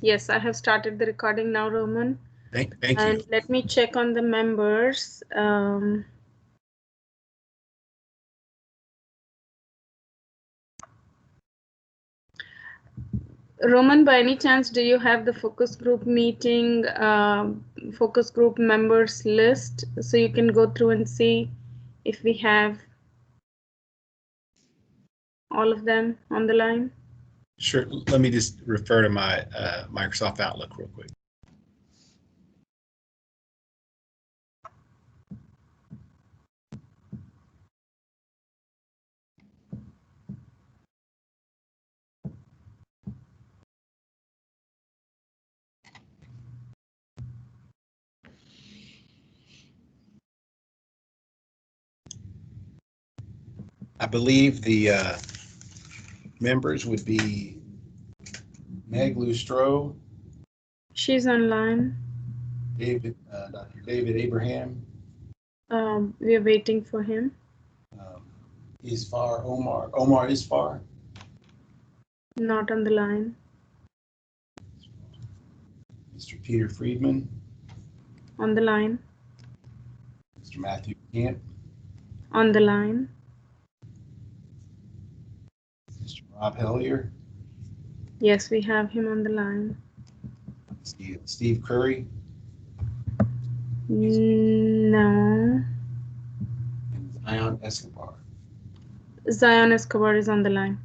Yes, I have started the recording now, Roman. Thank and you. Let me check on the members. Roman, by any chance, do you have the focus group meeting, focus group members list, so you can go through and see if we have all of them on the line? Sure. Let me just refer to my Microsoft Outlook real quick. I believe the members would be Meg Lustro. She's online. Dr. David Abraham. We are waiting for him. Isfar Omar. Omar Isfar. Not on the line. Mr. Peter Friedman. On the line. Mr. Matthew Camp. On the line. Mr. Rob Hellier. Yes, we have him on the line. Steve Curry. No. And Zion Escobar. Zion Escobar is on the line.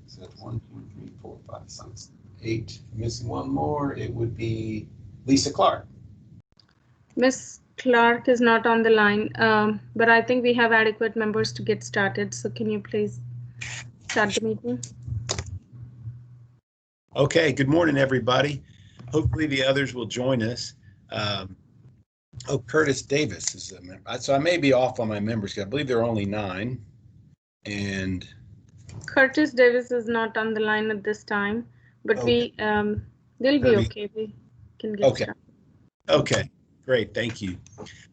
So that's 1, 2, 3, 4, 5, 6, 8. Missing one more. It would be Lisa Clark. Miss Clark is not on the line, but I think we have adequate members to get started. So can you please start the meeting? Okay, good morning, everybody. Hopefully the others will join us. Curtis Davis is a member. So I may be off on my members. I believe there are only 9. And Curtis Davis is not on the line at this time, but okay. they'll be okay. We can get started. Okay, great. Thank you.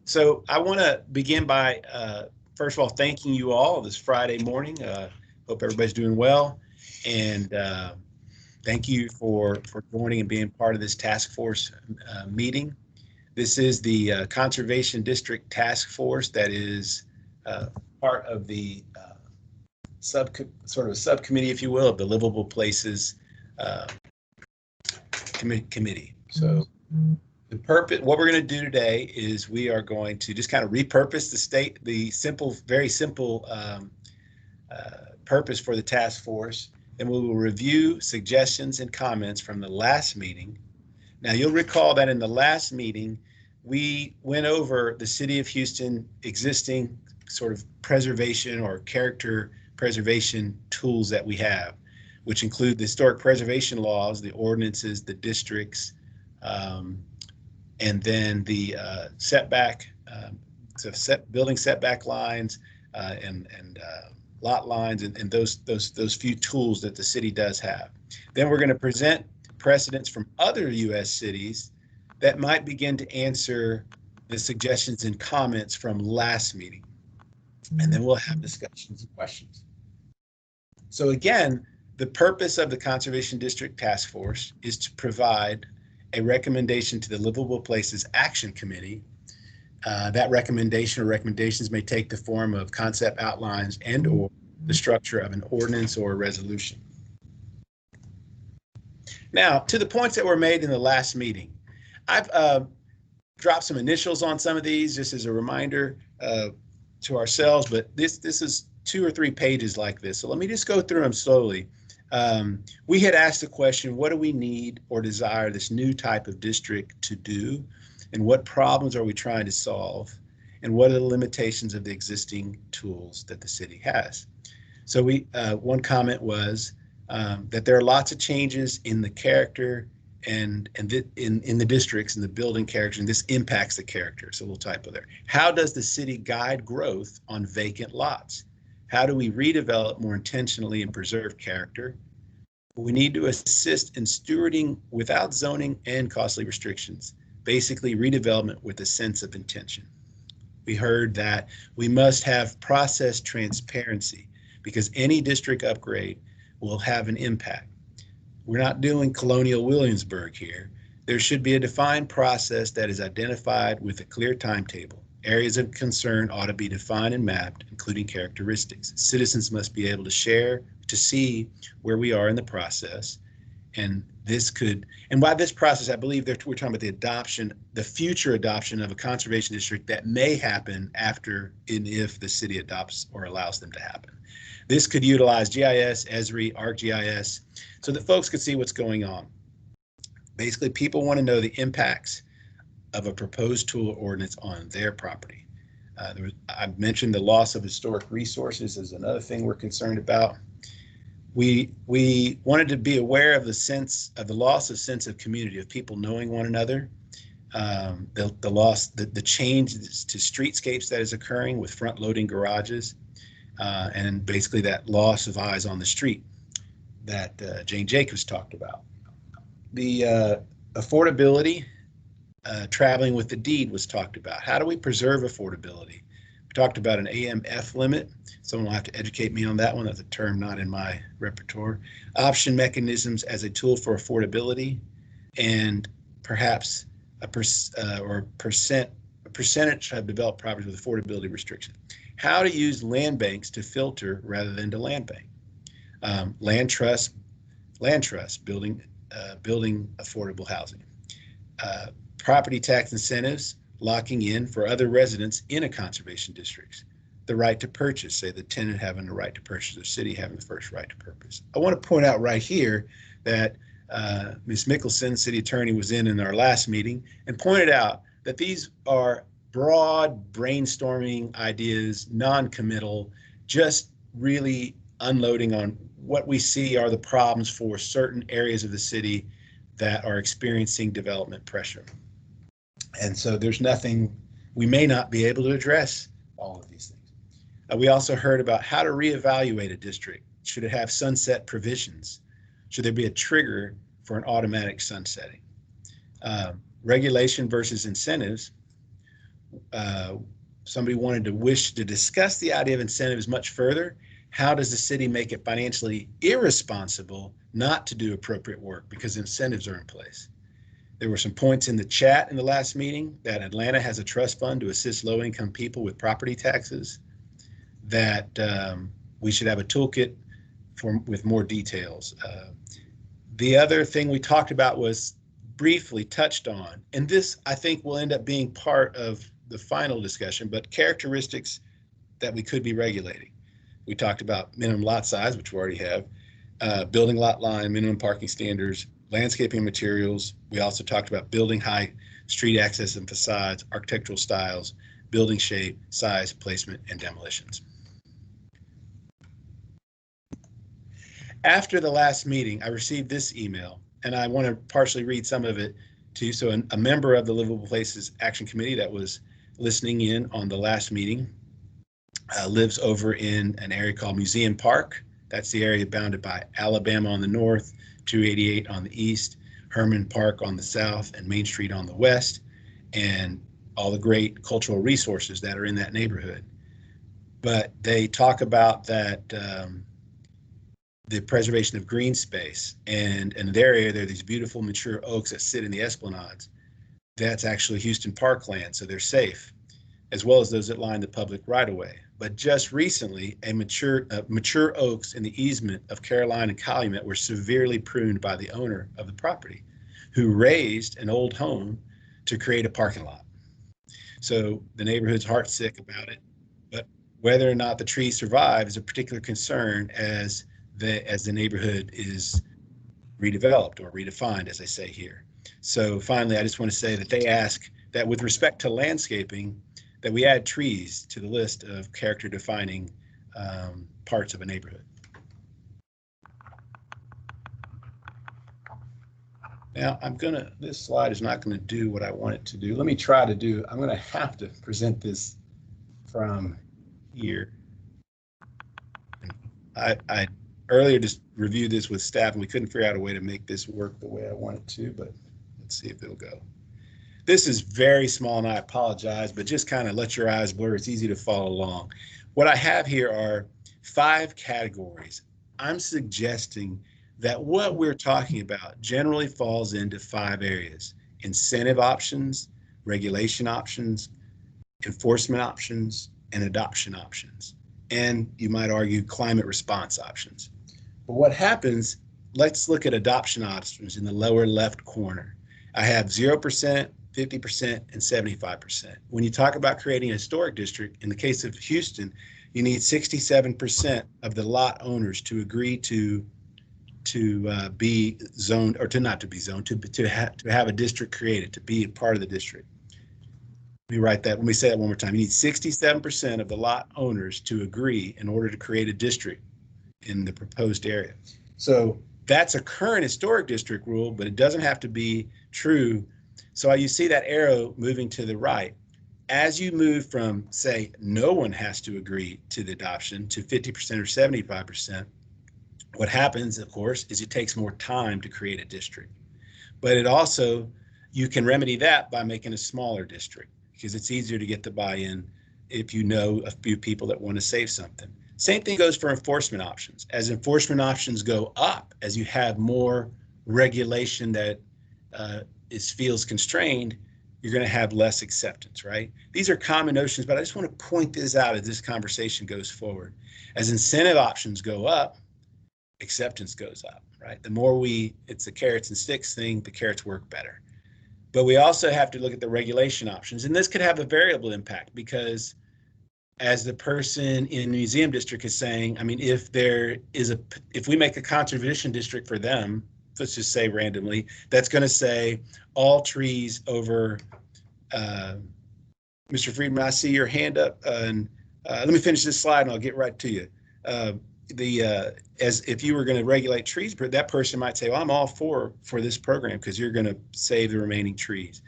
So I want to begin by, first of all, thanking you all this Friday morning. Hope everybody's doing well. And thank you for joining and being part of this task force meeting. This is the Conservation District Task Force that is part of the subcommittee, if you will, of the Livable Places Committee. So the purpose, what we're going to do today is we are going to just kind of repurpose the very simple purpose for the task force, and we will review suggestions and comments from the last meeting. Now, you'll recall that in the last meeting, we went over the City of Houston existing sort of preservation or character preservation tools that we have, which include the historic preservation laws, the ordinances, the districts, and then the building setback lines and lot lines and those few tools that the city does have. Then we're going to present precedents from other U.S. cities that might begin to answer the suggestions and comments from last meeting. And then we'll have discussions and questions. So again, the purpose of the Conservation District Task Force is to provide a recommendation to the Livable Places Action Committee. That recommendation or recommendations may take the form of concept outlines and or the structure of an ordinance or a resolution. Now, to the points that were made in the last meeting, I've dropped some initials on some of these just as a reminder to ourselves, but this is 2 or 3 pages like this. So let me just go through them slowly. We had asked the question, what do we need or desire this new type of district to do? And what problems are we trying to solve? And what are the limitations of the existing tools that the city has? So one comment was that there are lots of changes in the character and in the districts and the building character, and this impacts the character. So we'll typo there. How does the city guide growth on vacant lots? How do we redevelop more intentionally and preserve character? We need to assist in stewarding without zoning and costly restrictions, basically redevelopment with a sense of intention. We heard that we must have process transparency because any district upgrade will have an impact. We're not doing colonial Williamsburg here. There should be a defined process that is identified with a clear timetable. Areas of concern ought to be defined and mapped, including characteristics. Citizens must be able to share, to see where we are in the process. And this could, and by this process, I believe that we're talking about the adoption, the future adoption of a conservation district that may happen after and if the city adopts or allows them to happen. This could utilize GIS, Esri, ArcGIS, so that folks could see what's going on. Basically, people want to know the impacts of a proposed tool or ordinance on their property. I mentioned the loss of historic resources is another thing we're concerned about. We wanted to be aware of the loss of sense of community, of people knowing one another, the loss, the change to streetscapes that is occurring with front-loading garages, and basically that loss of eyes on the street that Jane Jacobs talked about. The affordability, traveling with the deed was talked about. How do we preserve affordability? We talked about an AMF limit. Someone will have to educate me on that one. That's a term not in my repertoire. Option mechanisms as a tool for affordability, and perhaps a percentage of developed properties with affordability restrictions. How to use land banks to filter rather than to land bank. Land trust, building affordable housing. Property tax incentives, locking in for other residents in a conservation district. The right to purchase, say the tenant having the right to purchase, the city having the first right to purchase. I want to point out right here that Ms. Mickelson, city attorney, was in our last meeting and pointed out that these are broad brainstorming ideas, non-committal, just really unloading on what we see are the problems for certain areas of the city that are experiencing development pressure. And so there's nothing, we may not be able to address all of these things. We also heard about how to reevaluate a district. Should it have sunset provisions? Should there be a trigger for an automatic sunsetting? Regulation versus incentives. Somebody wanted to wish to discuss the idea of incentives much further. How does the city make it financially irresponsible not to do appropriate work because incentives are in place? There were some points in the chat in the last meeting that Atlanta has a trust fund to assist low-income people with property taxes, that we should have a toolkit with more details. The other thing we talked about was briefly touched on, and this I think will end up being part of the final discussion, but characteristics that we could be regulating. We talked about minimum lot size, which we already have, building lot line, minimum parking standards, landscaping materials. We also talked about building height, street access and facades, architectural styles, building shape, size, placement, and demolitions. After the last meeting, I received this email, and I want to partially read some of it to you. So a member of the Livable Places Action Committee that was listening in on the last meeting lives over in an area called Museum Park. That's the area bounded by Alabama on the north, 288 on the east, Herman Park on the south, and Main Street on the west, and all the great cultural resources that are in that neighborhood. But they talk about that the preservation of green space, and in their area, there are these beautiful mature oaks that sit in the esplanades. That's actually Houston Parkland, so they're safe, as well as those that line the public right-of-way. But just recently, mature oaks in the easement of Caroline and Calumet were severely pruned by the owner of the property, who raised an old home to create a parking lot. So the neighborhood's heartsick about it, but whether or not the tree survive is a particular concern as the neighborhood is redeveloped or redefined, as I say here. So finally, I just want to say that they ask that with respect to landscaping, that we add trees to the list of character defining parts of a neighborhood. Now this slide is not gonna do what I want it to do. Let me try to do, I'm gonna have to present this from here. I earlier just reviewed this with staff and we couldn't figure out a way to make this work the way I want it to, but let's see if it'll go. This is very small and I apologize, but just kind of let your eyes blur. It's easy to follow along. What I have here are 5 categories. I'm suggesting that what we're talking about generally falls into 5 areas: incentive options, regulation options, enforcement options, and adoption options. And you might argue climate response options. But what happens, let's look at adoption options in the lower left corner. I have 0%, 50%, and 75%. When you talk about creating a historic district, in the case of Houston, you need 67% of the lot owners to agree to be zoned, or to not to be zoned, to have a district created, to be a part of the district. Let me say that one more time. You need 67% of the lot owners to agree in order to create a district in the proposed area. So that's a current historic district rule, but it doesn't have to be true. So you see that arrow moving to the right. As you move from, say, no one has to agree to the adoption to 50% or 75%, what happens, of course, is it takes more time to create a district. But it also, you can remedy that by making a smaller district, because it's easier to get the buy-in if you know a few people that want to save something. Same thing goes for enforcement options. As enforcement options go up, as you have more regulation that feels constrained, you're going to have less acceptance, right? These are common notions, but I just want to point this out as this conversation goes forward. As incentive options go up, acceptance goes up, right? The more it's a carrots and sticks thing, the carrots work better. But we also have to look at the regulation options, and this could have a variable impact, because as the person in the museum district is saying, I mean, if we make a conservation district for them, let's just say randomly, that's going to say all trees over, Mr. Friedman, I see your hand up, and let me finish this slide and I'll get right to you. As if you were going to regulate trees, that person might say, well, I'm all for this program because you're going to save the remaining trees.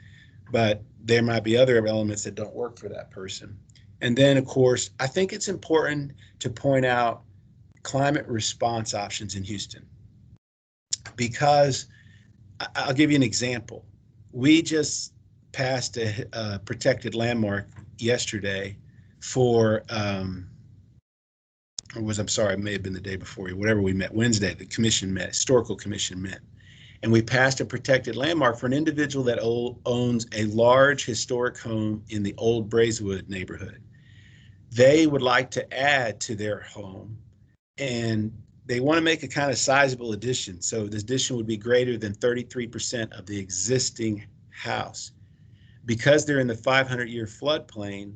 But there might be other elements that don't work for that person. And then, of course, I think it's important to point out climate response options in Houston, because I'll give you an example. We just passed a protected landmark yesterday for, it may have been the day before, whatever we met, Wednesday, the commission met, historical commission met. And we passed a protected landmark for an individual that owns a large historic home in the old Braeswood neighborhood. They would like to add to their home, and they want to make a kind of sizable addition. So this addition would be greater than 33% of the existing house. Because they're in the 500-year floodplain,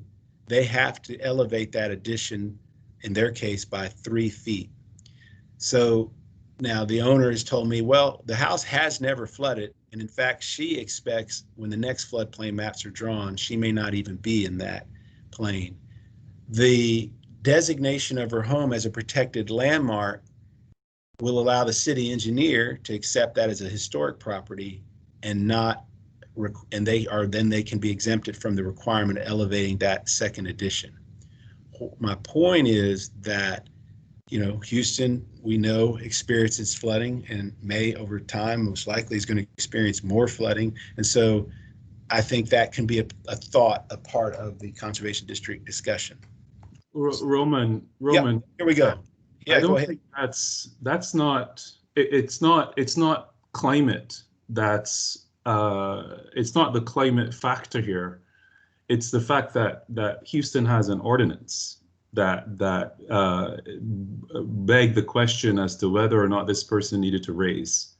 they have to elevate that addition, in their case, by 3 feet. So now the owner has told me, well, the house has never flooded. And in fact, she expects when the next floodplain maps are drawn, she may not even be in that plane. The designation of her home as a protected landmark will allow the city engineer to accept that as a historic property, and they can be exempted from the requirement of elevating that second addition. My point is that, Houston, we know, experiences flooding, and may over time most likely is going to experience more flooding. And so I think that can be a part of the conservation district discussion. Roman. Yep, here we go. Yeah, I don't think that's not, it's not climate. It's not the climate factor here. It's the fact that Houston has an ordinance that begged the question as to whether or not this person needed to raise.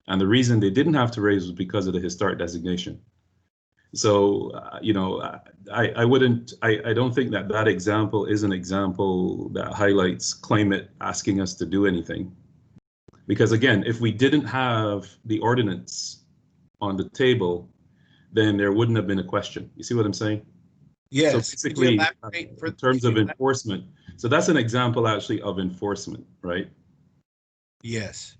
And the reason they didn't have to raise was because of the historic designation. So, I don't think that example is an example that highlights climate asking us to do anything. Because again, if we didn't have the ordinance on the table, then there wouldn't have been a question. You see what I'm saying? Yes. So basically, in terms of enforcement, so that's an example actually of enforcement, right? Yes.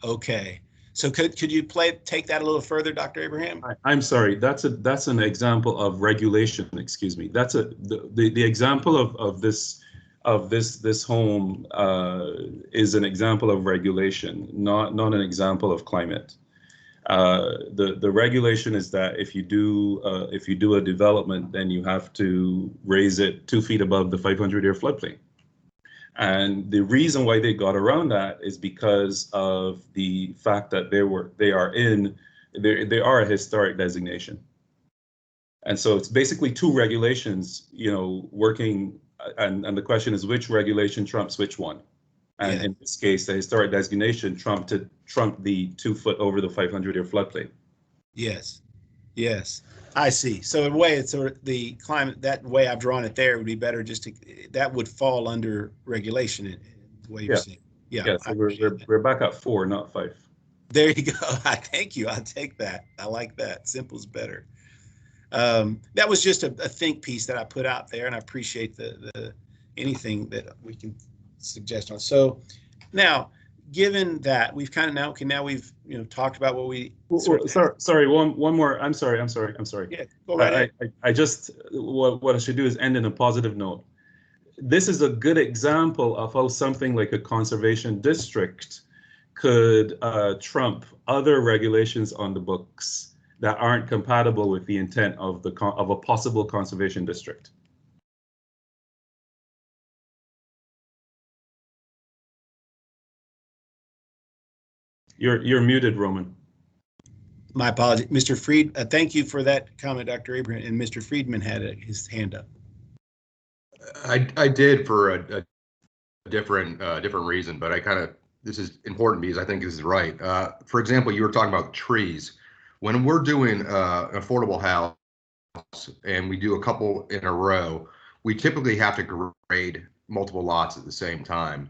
Okay. So could you take that a little further, Dr. Abraham? I'm sorry. That's an example of regulation. Excuse me. That's the example of this home is an example of regulation, not an example of climate. The regulation is that if you do a development, then you have to raise it 2 feet above the 500-year floodplain. And the reason why they got around that is because of the fact that they are a historic designation. And so it's basically two regulations, working, and the question is which regulation trumps which one. And Yeah. in this case, the historic designation trumped the 2 foot over the 500-year floodplain. Yes. Yes. I see. So in a way, it's sort of the climate, that way I've drawn it there would be better that would fall under regulation in the way you're saying. Yeah. Yeah, so we're back at 4, not 5. There you go. Thank you. I'll take that. I like that. Simple's better. That was just a think piece that I put out there, and I appreciate the anything that we can suggest on. So now, given that we've kind of now we've talked about what we sorry, one more. I'm sorry. Yeah, go right ahead. I just what I should do is end in a positive note. This is a good example of how something like a conservation district could trump other regulations on the books that aren't compatible with the intent of a possible conservation district. You're muted, Roman. My apologies, Mr. Fried. Thank you for that comment, Dr. Abraham. And Mr. Friedman had his hand up. I did for a different reason, but this is important because I think this is right. For example, you were talking about trees. When we're doing an affordable house and we do a couple in a row, we typically have to grade multiple lots at the same time.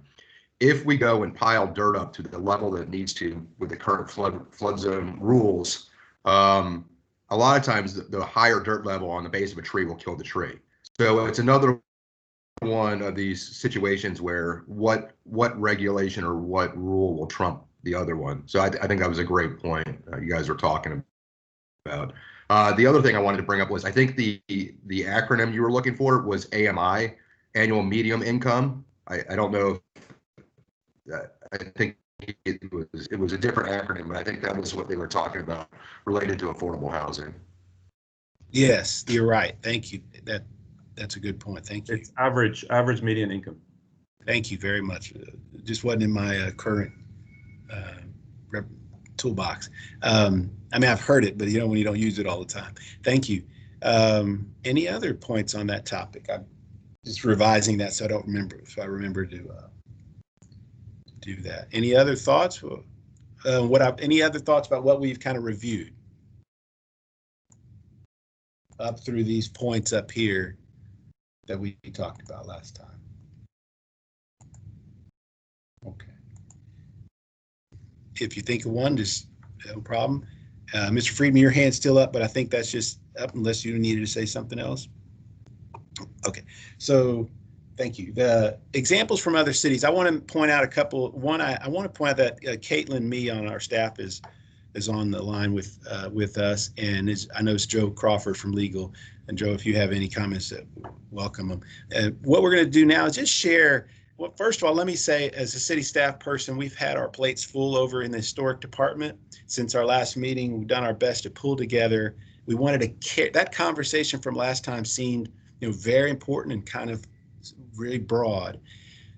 If we go and pile dirt up to the level that it needs to with the current flood zone rules, a lot of times the higher dirt level on the base of a tree will kill the tree. So it's another one of these situations where what regulation or what rule will trump the other one. So I think that was a great point you guys were talking about. The other thing I wanted to bring up was I think the acronym you were looking for was AMI, annual medium income. I don't know if I think it was a different acronym, but I think that was what they were talking about related to affordable housing. Yes, you're right. Thank you. That's a good point. Thank you. It's average median income. Thank you very much. Just wasn't in my current toolbox. I mean, I've heard it, but when you don't use it all the time. Thank you. Any other points on that topic? I'm just revising that so I don't remember. So I remember to do that. Any other thoughts? Any other thoughts about what we've kind of reviewed up through these points up here that we talked about last time? Okay. If you think of one, just no problem. Mr. Friedman, your hand's still up, but I think that's just up unless you needed to say something else. Okay, so thank you. The examples from other cities, I want to point out a couple. One, I want to point out that Caitlin Mee on our staff is on the line with us, and I know it's Joe Crawford from Legal. And Joe, if you have any comments, welcome them. What we're going to do now is just share. Well, first of all, let me say, as a city staff person, we've had our plates full over in the historic department since our last meeting. We've done our best to pull together. We wanted to that conversation from last time seemed, very important and kind of really broad.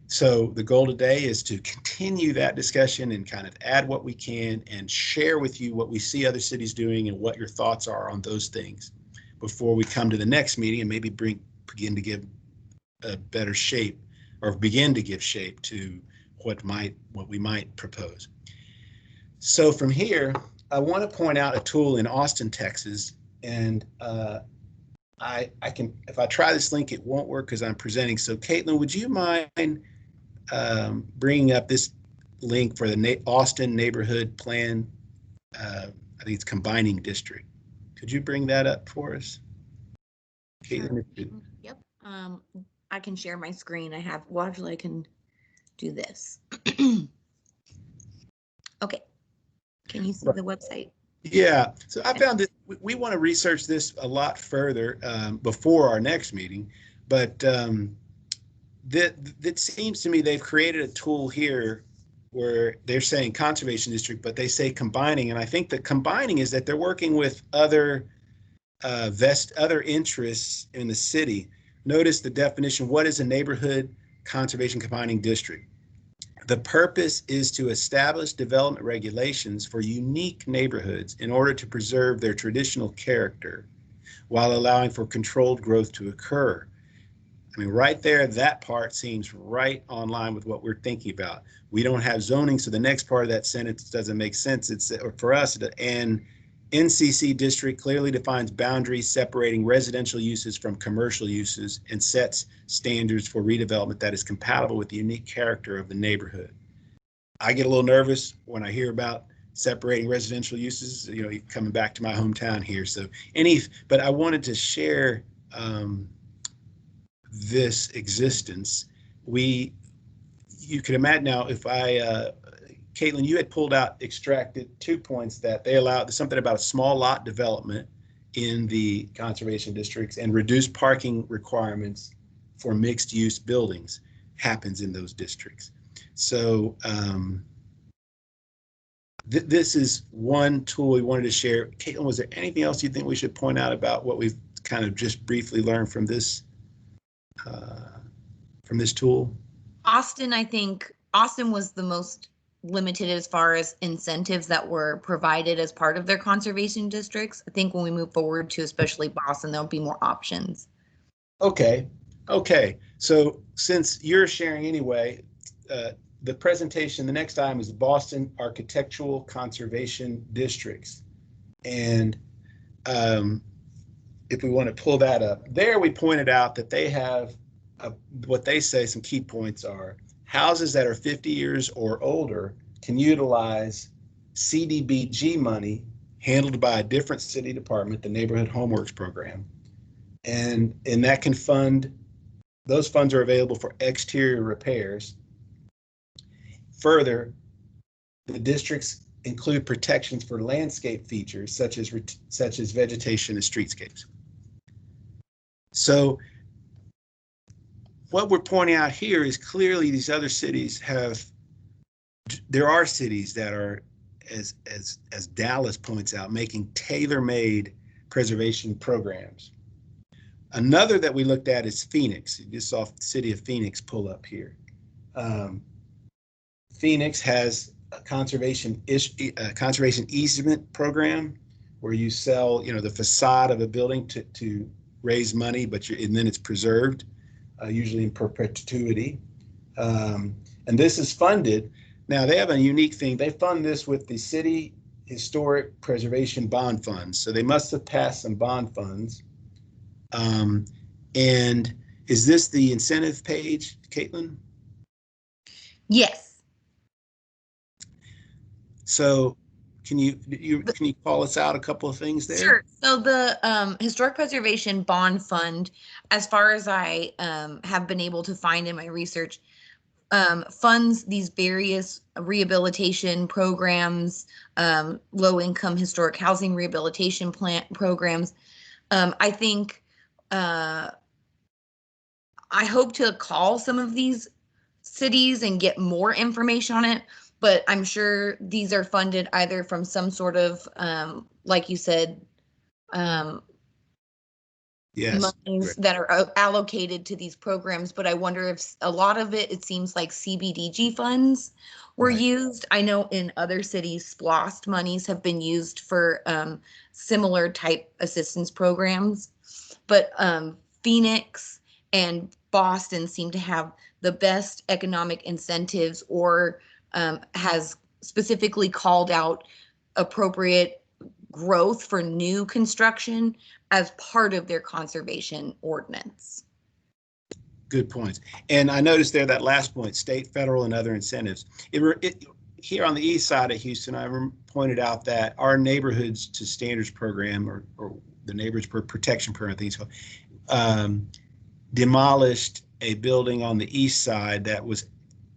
So the goal today is to continue that discussion and kind of add what we can and share with you what we see other cities doing and what your thoughts are on those things before we come to the next meeting and maybe begin to give a better shape or begin to give shape to what we might propose. So from here, I want to point out a tool in Austin, Texas, and I can, if I try this link, it won't work because I'm presenting. So Caitlin, would you mind bringing up this link for the Austin Neighborhood Plan? I think it's combining district. Could you bring that up for us, Caitlin? Sure. Yep. I can share my screen. I have Wadley. I can do this. Okay. Can you see the website? Yeah. So I found that we want to research this a lot further before our next meeting, but that seems to me they've created a tool here where they're saying conservation district, but they say combining, and I think the combining is that they're working with other other interests in the city. Notice the definition. What is a neighborhood Conservation Combining District. The purpose is to establish development regulations for unique neighborhoods in order to preserve their traditional character while allowing for controlled growth to occur. I mean, right there, that part seems right on line with what we're thinking about. We don't have zoning, so the next part of that sentence doesn't make sense. It's for us, an NCC district clearly defines boundaries separating residential uses from commercial uses and sets standards for redevelopment that is compatible with the unique character of the neighborhood. I get a little nervous when I hear about separating residential uses, you know, coming back to my hometown here. So but I wanted to share this existence. You can imagine now if Caitlin, you had extracted 2 points that they allowed something about a small lot development in the conservation districts and reduced parking requirements for mixed use buildings happens in those districts. So this is one tool we wanted to share. Caitlin, was there anything else you think we should point out about what we've kind of just briefly learned from this tool? I think Austin was the most limited as far as incentives that were provided as part of their conservation districts. I think when we move forward to especially Boston, there'll be more options. Okay. So since you're sharing anyway, the presentation, the next item is the Boston Architectural Conservation Districts. And if we want to pull that up, there we pointed out that they have what they say some key points are: houses that are 50 years or older can utilize CDBG money handled by a different city department, the Neighborhood Homeworks Program. And that can those funds are available for exterior repairs. Further, the districts include protections for landscape features such as vegetation and streetscapes. So what we're pointing out here is clearly these other cities there are cities that are, as Dallas points out, making tailor-made preservation programs. Another that we looked at is Phoenix. You just saw the city of Phoenix pull up here. Phoenix has a conservation easement program where you sell, the facade of a building to raise money, and then it's preserved, usually in perpetuity. And this is funded. Now they have a unique thing. They fund this with the City Historic Preservation Bond Funds. So they must have passed some bond funds. And is this the incentive page, Caitlin? Yes. So can you call us out a couple of things there? Sure. So the Historic Preservation Bond Fund, as far as I have been able to find in my research, funds these various rehabilitation programs, low-income historic housing rehabilitation programs. I think I hope to call some of these cities and get more information on it, but I'm sure these are funded either from some sort of, like you said, yes, monies that are allocated to these programs. But I wonder if a lot of it seems like CBDG funds were used. I know in other cities, SPLOST monies have been used for similar type assistance programs. But Phoenix and Boston seem to have the best economic incentives, or has specifically called out appropriate growth for new construction as part of their conservation ordinance. Good points. And I noticed there that last point, state, federal, and other incentives. Here on the east side of Houston, I pointed out that our Neighborhoods to Standards program, or the Neighborhoods Protection Program, I think it's called, demolished a building on the east side that was,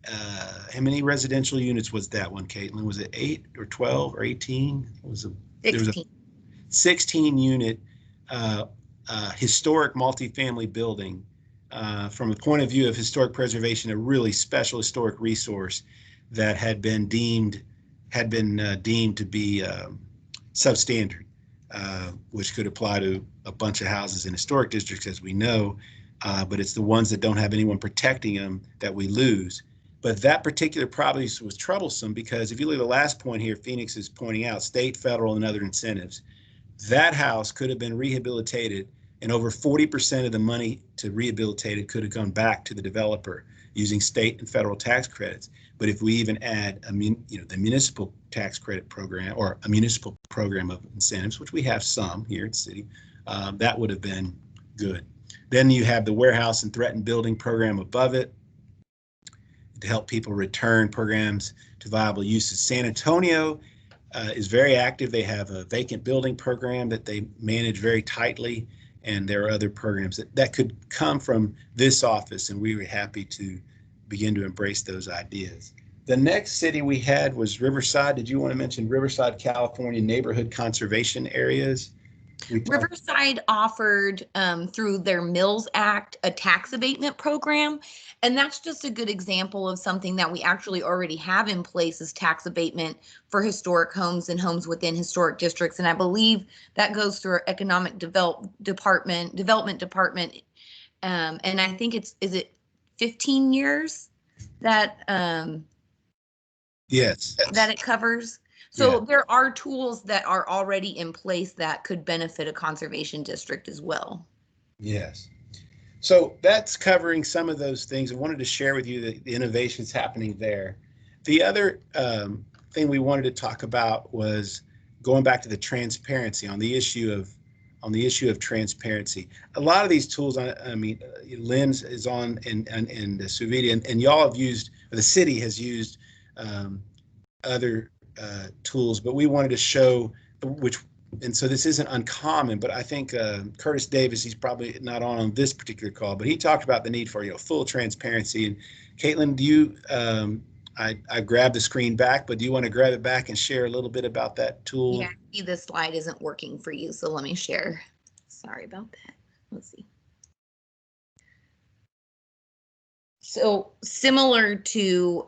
how many residential units was that one, Caitlin? Was it 8 or 12 or 18? There was a 16 unit historic multifamily building. From a point of view of historic preservation, a really special historic resource that had been deemed to be substandard, which could apply to a bunch of houses in historic districts, as we know. but it's the ones that don't have anyone protecting them that we lose. But that particular property was troublesome because if you look at the last point here, Phoenix is pointing out state, federal, and other incentives. That house could have been rehabilitated, and over 40% of the money to rehabilitate it could have gone back to the developer using state and federal tax credits. But if we even add the municipal tax credit program or a municipal program of incentives, which we have some here at the city, that would have been good. Then you have the warehouse and threatened building program above it to help people return programs to viable uses. San Antonio is very active. They have a vacant building program that they manage very tightly, and there are other programs that could come from this office, and we were happy to begin to embrace those ideas. The next city we had was Riverside. Did you want to mention Riverside, California neighborhood conservation areas? Riverside offered through their Mills Act a tax abatement program, and that's just a good example of something that we actually already have in place as tax abatement for historic homes and homes within historic districts. And I believe that goes through our economic development department, and I think is it 15 years that yes, that it covers. So there are tools that are already in place that could benefit a conservation district as well. Yes. So that's covering some of those things. I wanted to share with you the innovations happening there. The other thing we wanted to talk about was going back to the transparency on the issue of transparency. A lot of these tools, I mean, Lynn's is on and Suvita, and y'all have used, the city has used other tools, but we wanted to show which, and so this isn't uncommon, but I think Curtis Davis, he's probably not on this particular call, but he talked about the need for full transparency. And Caitlin, do you, I grabbed the screen back, but do you want to grab it back and share a little bit about that tool? Yeah, I see this slide isn't working for you, so let me share. Sorry about that. Let's see. So similar to,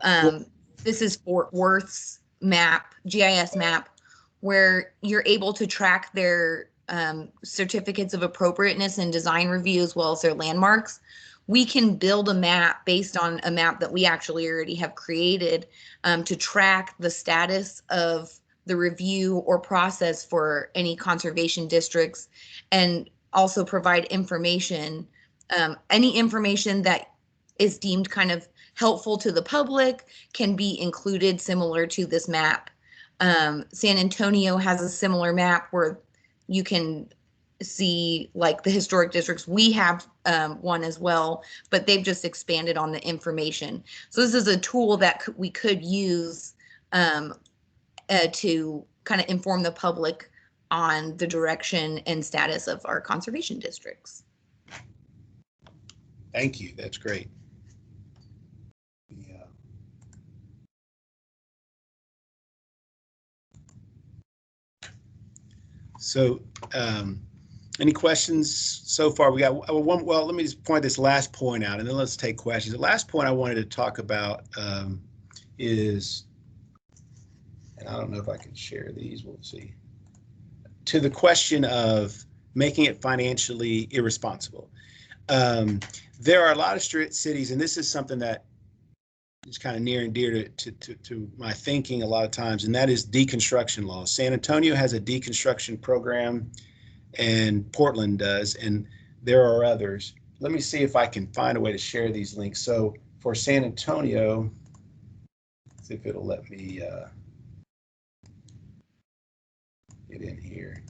this is Fort Worth's map, GIS map, where you're able to track their certificates of appropriateness and design review as well as their landmarks. We can build a map based on a map that we actually already have created to track the status of the review or process for any conservation districts, and also provide information, any information that is deemed kind of helpful to the public can be included similar to this map. San Antonio has a similar map where you can see like the historic districts. We have one as well, but they've just expanded on the information. So this is a tool that we could use to kind of inform the public on the direction and status of our conservation districts. Thank you. That's great. So any questions so far? We got one. Well, let me just point this last point out and then let's take questions. The last point I wanted to talk about is, and I don't know if I can share these, we'll see, to the question of making it financially irresponsible. There are a lot of cities, and this is something that is kind of near and dear to my thinking a lot of times, and that is deconstruction laws. San Antonio has a deconstruction program, and Portland does, and there are others. Let me see if I can find a way to share these links. So for San Antonio, let's see if it'll let me get in here.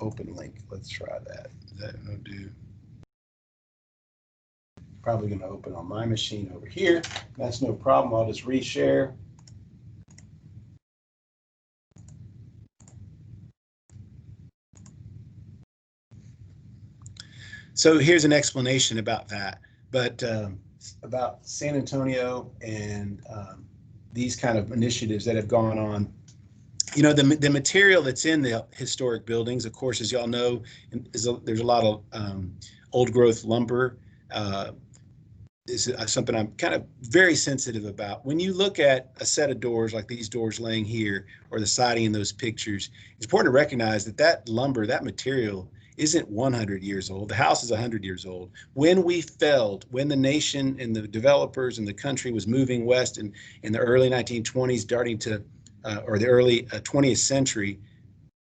Open link. Let's try that. Is that no do? Probably going to open on my machine over here. That's no problem. I'll just reshare. So here's an explanation about that, but about San Antonio and these kind of initiatives that have gone on. You know, the material that's in the historic buildings, of course, as y'all know, there's a lot of old growth lumber. This is something I'm kind of very sensitive about. When you look at a set of doors like these doors laying here, or the siding in those pictures, it's important to recognize that that lumber, that material, isn't 100 years old. The house is 100 years old. When we failed, when the nation and the developers and the country was moving west in the early 1920s, starting to, or the early 20th century,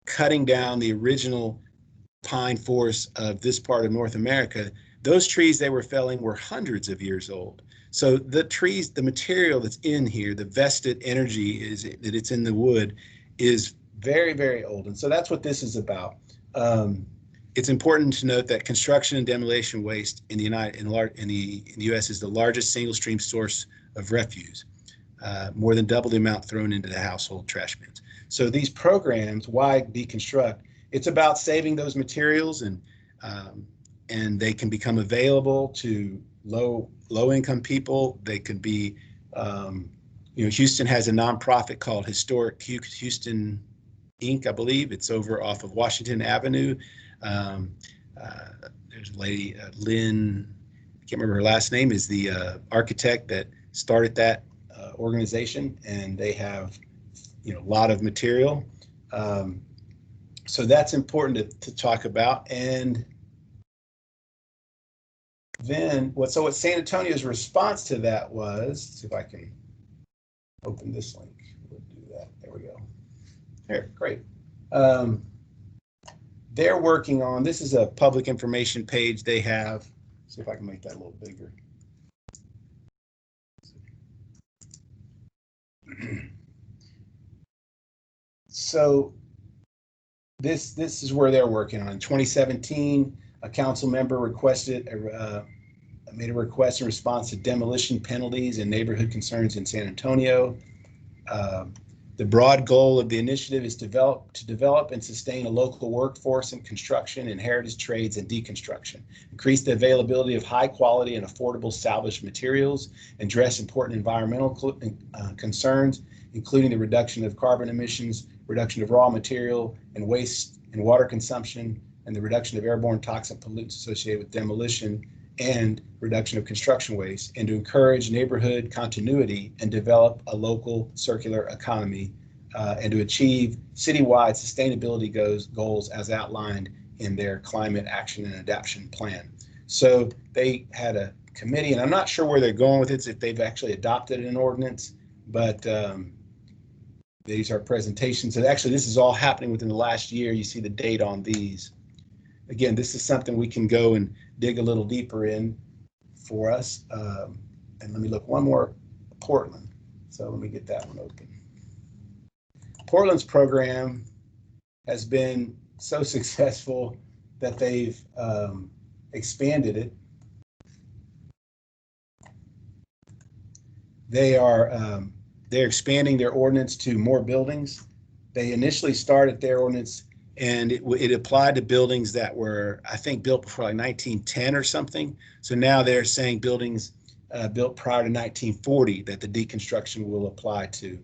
cutting down the original pine forests of this part of North America, those trees they were felling were hundreds of years old. So the trees, the material that's in here, the vested energy is that it's in the wood is very, very old. And so that's what this is about. It's important to note that construction and demolition waste in the U.S. is the largest single stream source of refuse, more than double the amount thrown into the household trash bins. So these programs, why deconstruct? It's about saving those materials, and they can become available to low income people. They could be, Houston has a nonprofit called Historic Houston Inc., I believe. It's over off of Washington Avenue. There's a lady, Lynn, I can't remember her last name, is the architect that started that organization, and they have, a lot of material. So that's important to talk about. And then what San Antonio's response to that was, see if I can open this link. We'll do that. There we go. Here, great. They're working on, this is a public information page they have. See if I can make that a little bigger. So this is where they're working on. In 2017, a council member made a request in response to demolition penalties and neighborhood concerns in San Antonio. The broad goal of the initiative is to develop and sustain a local workforce in construction and heritage trades and deconstruction, increase the availability of high quality and affordable salvaged materials, address important environmental concerns, including the reduction of carbon emissions, reduction of raw material and waste and water consumption, and the reduction of airborne toxic pollutants associated with demolition, and reduction of construction waste, and to encourage neighborhood continuity and develop a local circular economy, and to achieve citywide sustainability goals as outlined in their climate action and adaptation plan. So they had a committee, and I'm not sure where they're going with it, if they've actually adopted an ordinance, but these are presentations. So actually this is all happening within the last year. You see the date on these. Again, this is something we can go and dig a little deeper in for us. And let me look one more, Portland. So let me get that one open. Portland's program has been so successful that they've expanded it. They're expanding their ordinance to more buildings. They initially started their ordinance and it applied to buildings that were, I think, built before like 1910 or something. So now they're saying buildings built prior to 1940 that the deconstruction will apply to.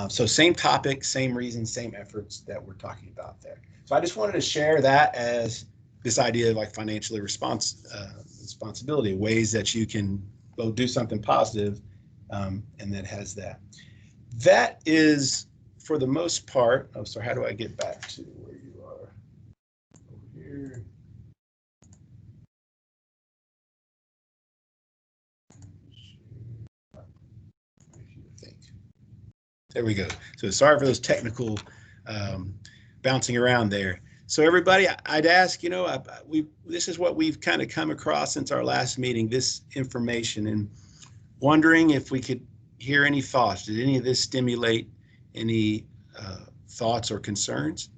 So same topic, same reasons, same efforts that we're talking about there. So I just wanted to share that as this idea of like financially responsibility, ways that you can both do something positive and that has that. That is, for the most part, oh, so how do I get back to where you are? Over here. There we go. So sorry for those technical bouncing around there. So everybody, I'd ask, this is what we've kind of come across since our last meeting, this information, and wondering if we could hear any thoughts. Did any of this stimulate any thoughts or concerns?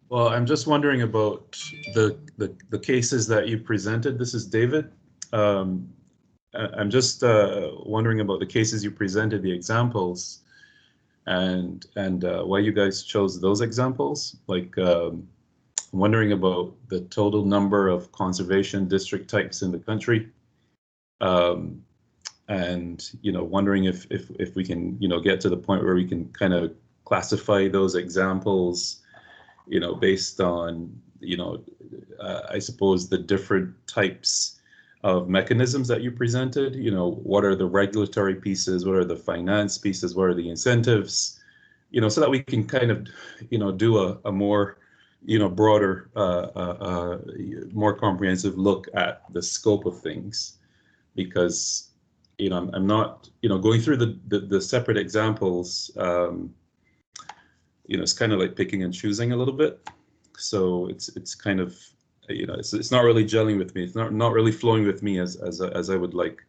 Well, I'm just wondering about the cases that you presented. This is David. I'm just wondering about the cases you presented, the examples, and why you guys chose those examples. Like wondering about the total number of conservation district types in the country, and wondering if we can get to the point where we can kind of classify those examples, based on I suppose the different types mechanisms that you presented. You know, what are the regulatory pieces? What are the finance pieces? What are the incentives? You know, so that we can kind of, you know, do a more, you know, broader, more comprehensive look at the scope of things. Because, you know, I'm not, you know, going through the separate examples, you know, it's kind of like picking and choosing a little bit. So it's kind of, you know, it's not really gelling with me. It's not really flowing with me as I would like.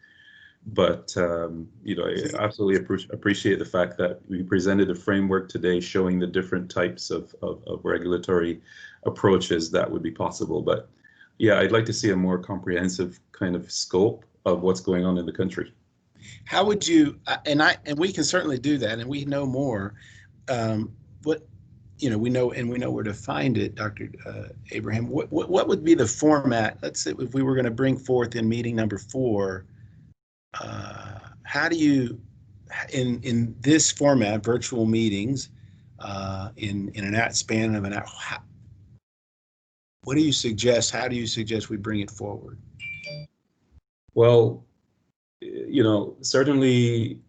But you know, I absolutely appreciate the fact that we presented a framework today showing the different types of regulatory approaches that would be possible. But yeah, I'd like to see a more comprehensive kind of scope of what's going on in the country. How would you, and we can certainly do that, and we know more. What, you know, we know where to find it, Dr. Abraham. What would be the format? Let's say if we were going to bring forth in meeting number 4, how do you, in this format, virtual meetings, in an span of an hour, what do you suggest? How do you suggest we bring it forward? Well, you know, certainly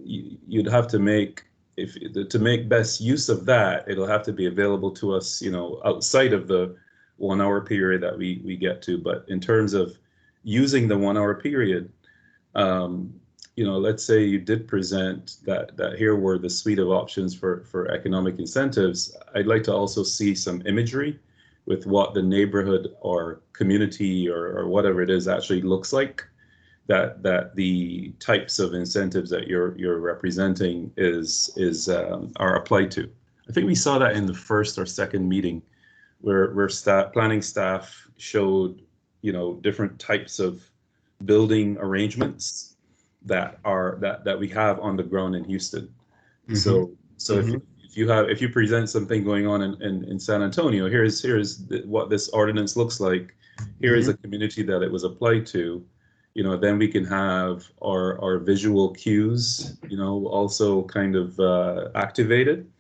you'd have to make, to make best use of that, it'll have to be available to us, you know, outside of the 1 hour period that we get to. But in terms of using the 1 hour period, you know, let's say you did present that here were the suite of options for economic incentives. I'd like to also see some imagery with what the neighborhood or community or whatever it is actually looks like, that the types of incentives that you're representing are applied to. I think we saw that in the first or second meeting where planning staff showed, you know, different types of building arrangements that we have on the ground in Houston. Mm-hmm. So mm-hmm. if you present something going on in San Antonio, here's what this ordinance looks like. Here is a community that it was applied to. You know, then we can have our visual cues, you know, also kind of activated,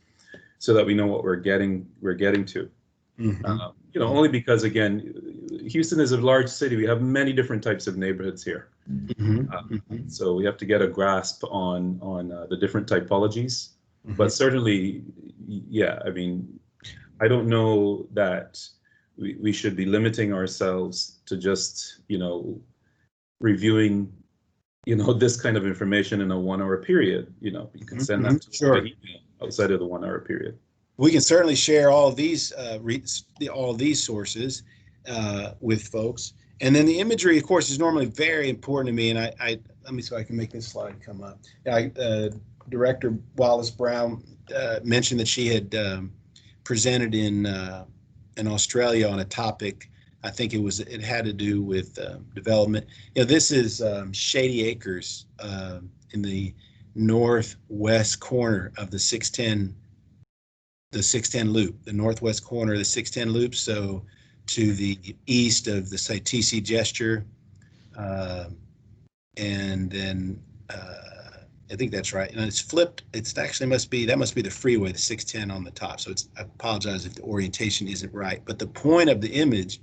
so that we know what we're getting to. Mm-hmm. You know, only because, again, Houston is a large city. We have many different types of neighborhoods here. Mm-hmm. So we have to get a grasp on the different typologies. Mm-hmm. But certainly, yeah, I mean, I don't know that we should be limiting ourselves to just, you know, reviewing, you know, this kind of information in a 1 hour period. You know, you can send that to sure. Outside of the 1 hour period. We can certainly share all of these sources with folks, and then the imagery, of course, is normally very important to me. And I let me see if I can make this slide come up. Director Wallace Brown mentioned that she had presented in Australia on a topic. I think it had to do with development. You know, this is Shady Acres in the northwest corner of the 610 loop, the northwest corner of the 610 loop. So to the east of the TC Gesture, and then I think that's right. And it's flipped. It's actually must be the freeway, the 610 on the top. So I apologize if the orientation isn't right. But the point of the image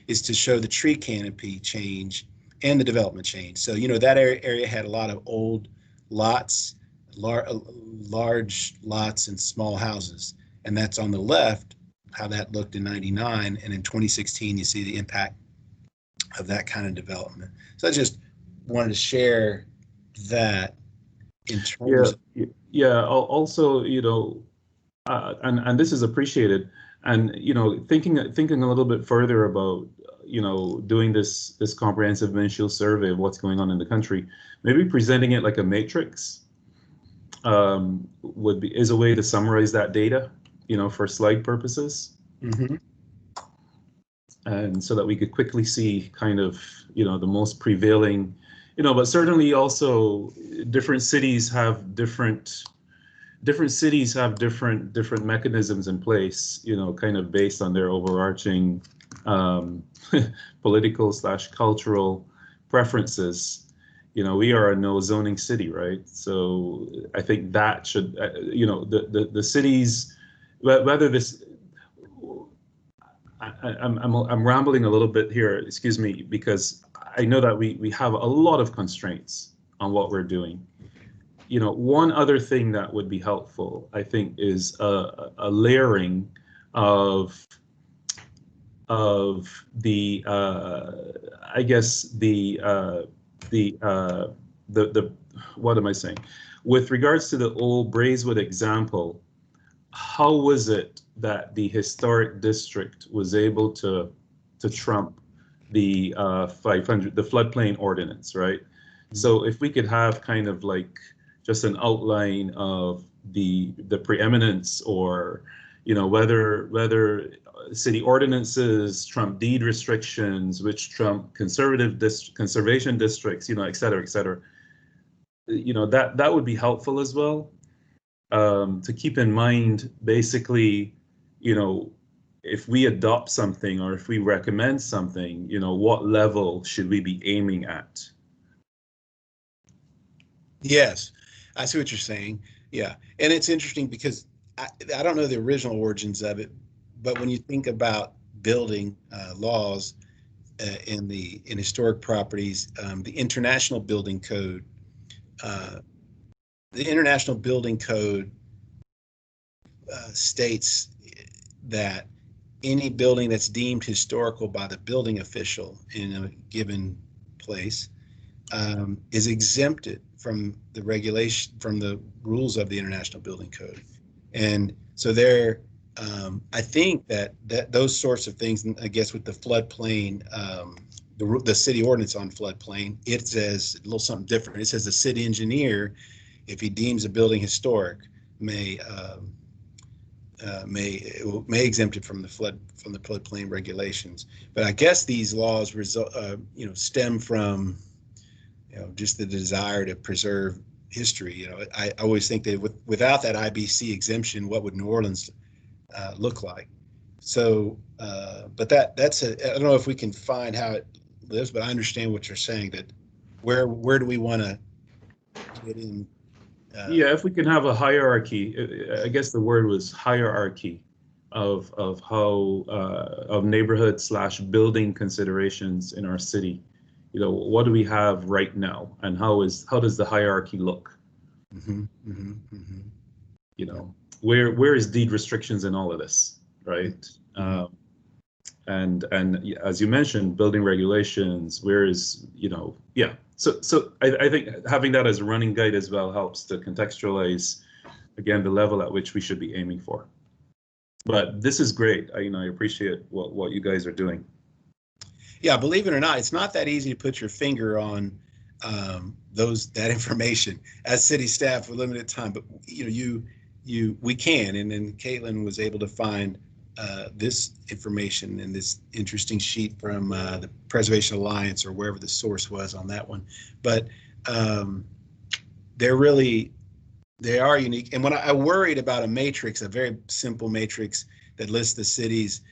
is to show the tree canopy change and the development change. So, you know, that area had a lot of old lots, large lots and small houses. And that's on the left, how that looked in 99. And in 2016, you see the impact of that kind of development. So I just wanted to share that in terms of. Yeah, also, you know, and this is appreciated. And, you know, thinking a little bit further about, you know, doing this comprehensive windshield survey of what's going on in the country, maybe presenting it like a matrix is a way to summarize that data, you know, for slide purposes. Mm-hmm. And so that we could quickly see kind of, you know, the most prevailing, you know, but certainly also different cities have different mechanisms in place, you know, kind of based on their overarching political/cultural preferences. You know, we are a no zoning city, right? So I think that should, you know, the cities, whether this, I'm rambling a little bit here, excuse me, because I know that we have a lot of constraints on what we're doing. You know, one other thing that would be helpful, I think, is a layering of the I guess the what am I saying? With regards to the old Braeswood example, how was it that the historic district was able to trump the 500, the floodplain ordinance, right? So if we could have kind of like just an outline of the preeminence, or whether city ordinances trump deed restrictions, which trump conservation districts, et cetera, et cetera. That would be helpful as well. To keep in mind, basically, if we adopt something or if we recommend something, what level should we be aiming at? Yes, I see what you're saying. Yeah, and it's interesting because I don't know the original origins of it, but when you think about building laws in historic properties, the International Building Code. The International Building Code states that any building that's deemed historical by the building official in a given place is exempted from the regulation, from the rules of the International Building Code. And so there, I think that those sorts of things, I guess with the floodplain, the city ordinance on floodplain, it says a little something different. It says the city engineer, if he deems a building historic, may exempt it from the floodplain regulations. But I guess these laws stem from just the desire to preserve history. I always think that without that IBC exemption, what would New Orleans look like? So, but that's I don't know if we can find how it lives, but I understand what you're saying, that where do we want to get in? Yeah, if we can have a hierarchy, I guess the word was hierarchy of how of neighborhood / building considerations in our city. What do we have right now, and how does the hierarchy look? Mm-hmm, mm-hmm, mm-hmm. Where is deed restrictions in all of this, right? Mm-hmm. And as you mentioned, building regulations, where is, yeah. So I think having that as a running guide as well helps to contextualize, again, the level at which we should be aiming for. But this is great. I appreciate what you guys are doing. Yeah, believe it or not, it's not that easy to put your finger on that information as city staff with limited time. But we can, and then Caitlin was able to find this information in this interesting sheet from the Preservation Alliance, or wherever the source was on that one. But they are unique. And when I worried about a matrix, a very simple matrix that lists the cities,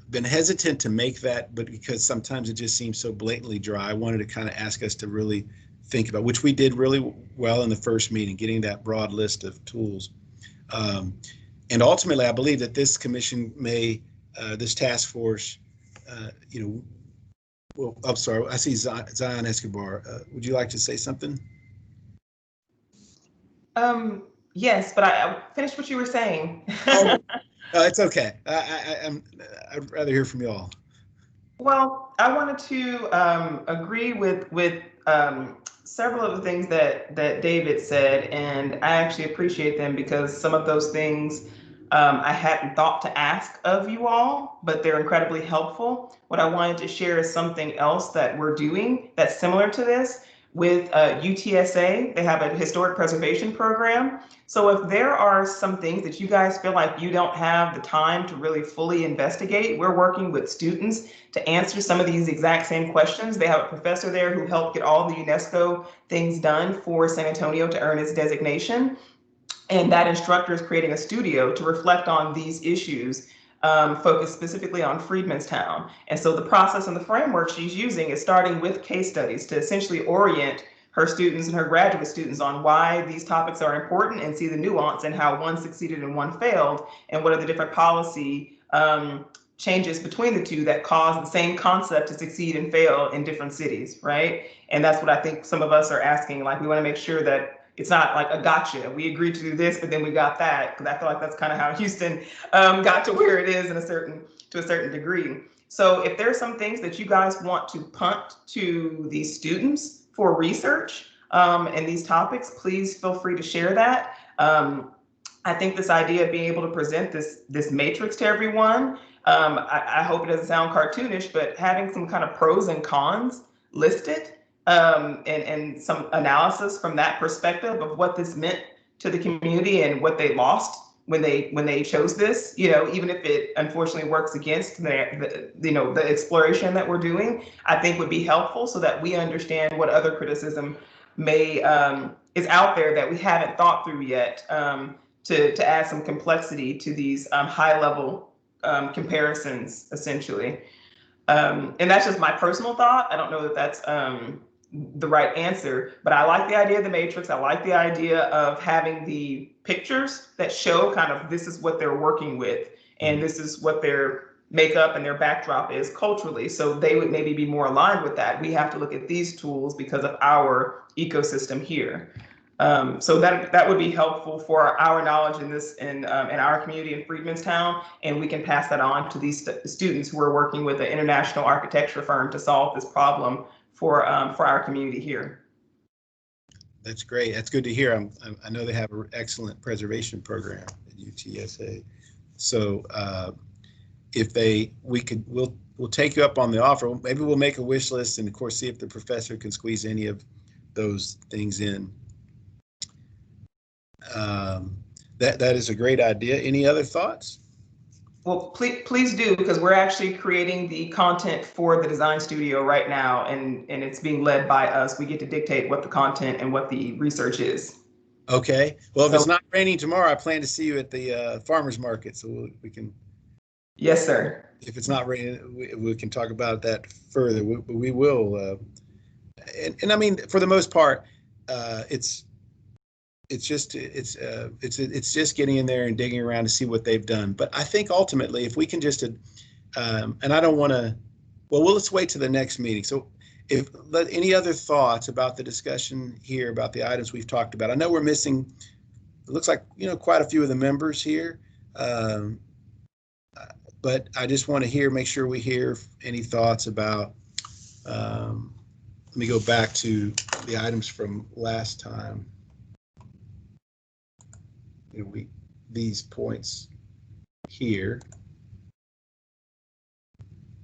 been hesitant to make that, but because sometimes it just seems so blatantly dry, I wanted to kind of ask us to really think about, which we did really well in the first meeting, getting that broad list of tools. And ultimately, I believe that this commission this task force, well, I'm sorry, I see Zion Escobar. Would you like to say something? Yes, but I finished what you were saying. It's okay. I'd rather hear from you all. Well, I wanted to agree with several of the things that David said, and I actually appreciate them, because some of those things I hadn't thought to ask of you all, but they're incredibly helpful. What I wanted to share is something else that we're doing that's similar to this with UTSA. They have a historic preservation program. So if there are some things that you guys feel like you don't have the time to really fully investigate, we're working with students to answer some of these exact same questions. They have a professor there who helped get all the UNESCO things done for San Antonio to earn its designation. And that instructor is creating a studio to reflect on these issues, focused specifically on Freedmanstown. And so the process and the framework she's using is starting with case studies to essentially orient her students and her graduate students on why these topics are important, and see the nuance and how one succeeded and one failed, and what are the different policy changes between the two that cause the same concept to succeed and fail in different cities, right? And that's what I think some of us are asking. Like, we want to make sure that it's not like a gotcha. We agreed to do this, but then we got that, because I feel like that's kind of how Houston got to where it is to a certain degree. So if there's some things that you guys want to punt to these students for research and these topics, please feel free to share that. I think this idea of being able to present this matrix to everyone, I hope it doesn't sound cartoonish, but having some kind of pros and cons listed and some analysis from that perspective of what this meant to the community and what they lost when they chose this, even if it unfortunately works against the exploration that we're doing, I think would be helpful so that we understand what other criticism may is out there that we haven't thought through yet, to add some complexity to these high level comparisons, essentially. And that's just my personal thought. I don't know that that's the right answer, but I like the idea of the matrix. I like the idea of having the pictures that show kind of this is what they're working with, and this is what their makeup and their backdrop is culturally. So they would maybe be more aligned with that. We have to look at these tools because of our ecosystem here. So that would be helpful for our knowledge in our community in Freedmanstown, and we can pass that on to these students who are working with an international architecture firm to solve this problem for our community here. That's great. That's good to hear. I know they have an excellent preservation program at UTSA. So we'll take you up on the offer. Maybe we'll make a wish list and of course see if the professor can squeeze any of those things in. That is a great idea. Any other thoughts? Well, please do, because we're actually creating the content for the design studio right now, and it's being led by us. We get to dictate what the content and what the research is. Okay. Well, if it's not raining tomorrow, I plan to see you at the farmers market, so we can. Yes, sir. If it's not raining, we can talk about that further. We will. And I mean, for the most part, it's just getting in there and digging around to see what they've done. But I think ultimately, if we can just, and I don't want to, well, let's wait to the next meeting. So any other thoughts about the discussion here about the items we've talked about? I know we're missing, it looks like, quite a few of the members here. But I just want to make sure we hear any thoughts about, let me go back to the items from last time. These points here.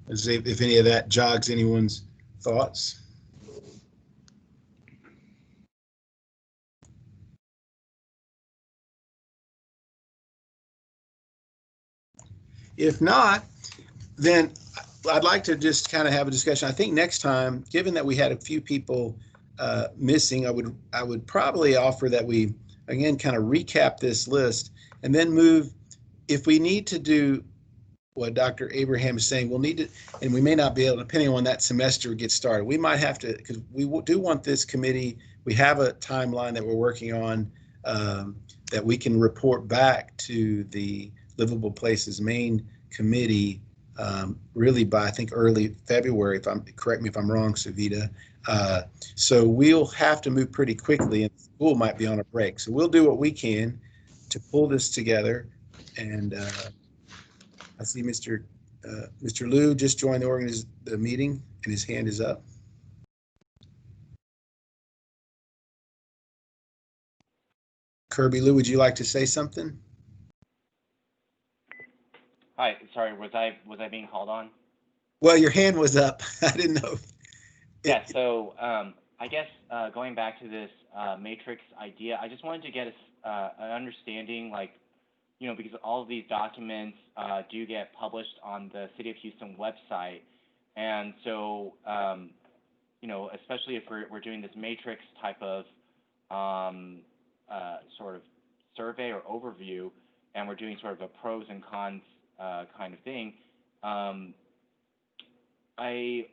Let's see if any of that jogs anyone's thoughts. If not, then I'd like to just kind of have a discussion. I think next time, given that we had a few people missing, I would probably offer that we again kind of recap this list and then move, if we need to do what Dr. Abraham is saying, we'll need to, and we may not be able, depending on when that semester gets started, we might have to, because we do want this committee, we have a timeline that we're working on that we can report back to the Livable Places main committee really by, I think, early February, correct me if I'm wrong, Savita. So we'll have to move pretty quickly, and school might be on a break. So we'll do what we can to pull this together. And I see Mr. Liu just joined the meeting, and his hand is up. Kirby Liu, would you like to say something? Hi, sorry, was I being called on? Well, your hand was up. I didn't know. Yeah, so I guess going back to this matrix idea, I just wanted to get an understanding, because all of these documents do get published on the City of Houston website. And so, especially if we're doing this matrix type of sort of survey or overview, and we're doing sort of a pros and cons kind of thing, I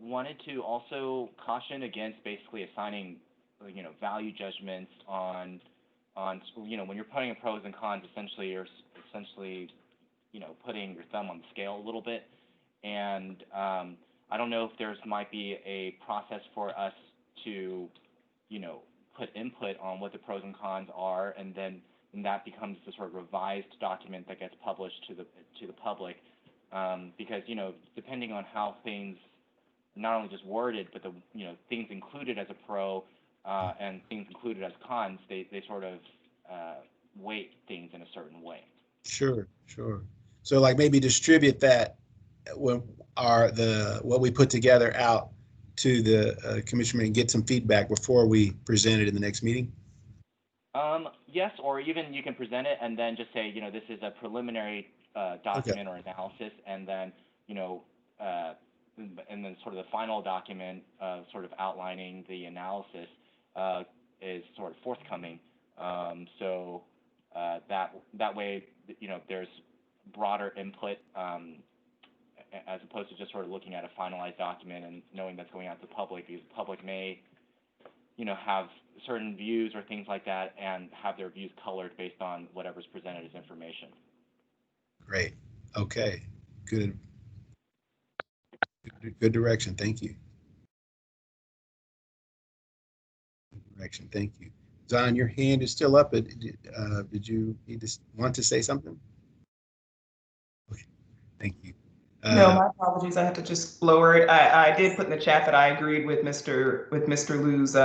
wanted to also caution against basically assigning, value judgments on when you're putting a pros and cons, essentially you're putting your thumb on the scale a little bit. And I don't know if there's might be a process for us to, put input on what the pros and cons are, and then that becomes the sort of revised document that gets published to the public. Because depending on how things not only just worded, but the things included as a pro and things included as cons, they sort of weight things in a certain way. Sure. So like maybe distribute that when what we put together out to the commission and get some feedback before we present it in the next meeting. Yes, or even you can present it and then just say, this is a preliminary document or analysis, and then and then sort of the final document, sort of outlining the analysis, is sort of forthcoming. So that way, there's broader input, as opposed to just sort of looking at a finalized document and knowing that's going out to the public, because the public may, have certain views or things like that, and have their views colored based on whatever's presented as information. Great. Okay. Good direction. Thank you. Good direction. Thank you. Zion, your hand is still up. Did you want to say something? Okay. Thank you. No, my apologies. I had to just lower it. I did put in the chat that I agreed with Mr. Liu's